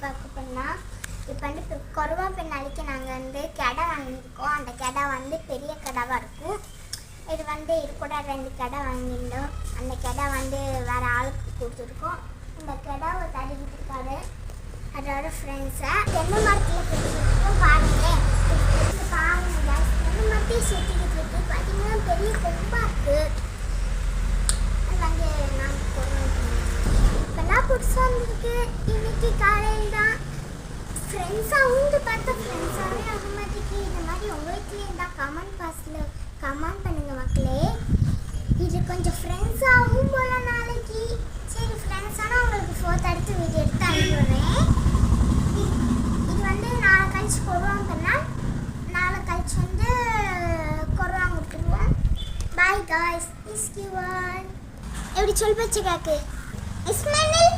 பார்க்க போனால் இப்போ வந்து கொருவா பெண்ணாளிக்கு நாங்கள் வந்து கடை வாங்கியிருக்கோம். அந்த கடை வந்து பெரிய கடைவாக இருக்கும். இது வந்து இது கூட 2 கடை வாங்கியிருந்தோம். அந்த கடை வந்து வேறு ஆளுக்கு கொடுத்துருக்கோம். இந்த கடைவை தடிக்கிட்டு இருக்காரு அதோட ஃப்ரெண்ட்ஸை தென்னை மரத்தில் கொடுத்துருக்கோம். பாருங்களேன், பாருங்க தென்னை மரத்தையும் சுற்றிக்கிட்டு இருக்கு. பார்த்தீங்கன்னா பெரிய கொம்பாக இருக்குது. அது வந்து நாங்கள் போடுறோம். இப்போல்லாம் புதுசாக இருந்திருக்கு. இன்னைக்கு காலையில் தான் ஃப்ரெண்ட்ஸாக ஊந்து பார்த்த ஃப்ரெண்ட்ஸாகவே ஆக மாட்டேக்கு. இந்த மாதிரி உங்களுக்கு இருந்தால் கமெண்ட் பாக்ஸில் கமெண்ட் பண்ணுங்கள் மக்களே. இது கொஞ்சம் ஃப்ரெண்ட்ஸாகவும் போல நாளைக்கு. சரி ஃப்ரெண்ட்ஸானால் உங்களுக்கு ஃபோட்டோ எடுத்து வீடியோ எடுத்து அனுப்பிடுறேன். இது வந்து நாளை கழிச்சு கொருவாங்க பண்ணால் நாளை கழிச்சு வந்து கொருவாங்க கொடுத்துருவோம். Bye guys, is you all. எப்படி சொல் பச்சு காக்கு இஸ்மாயில்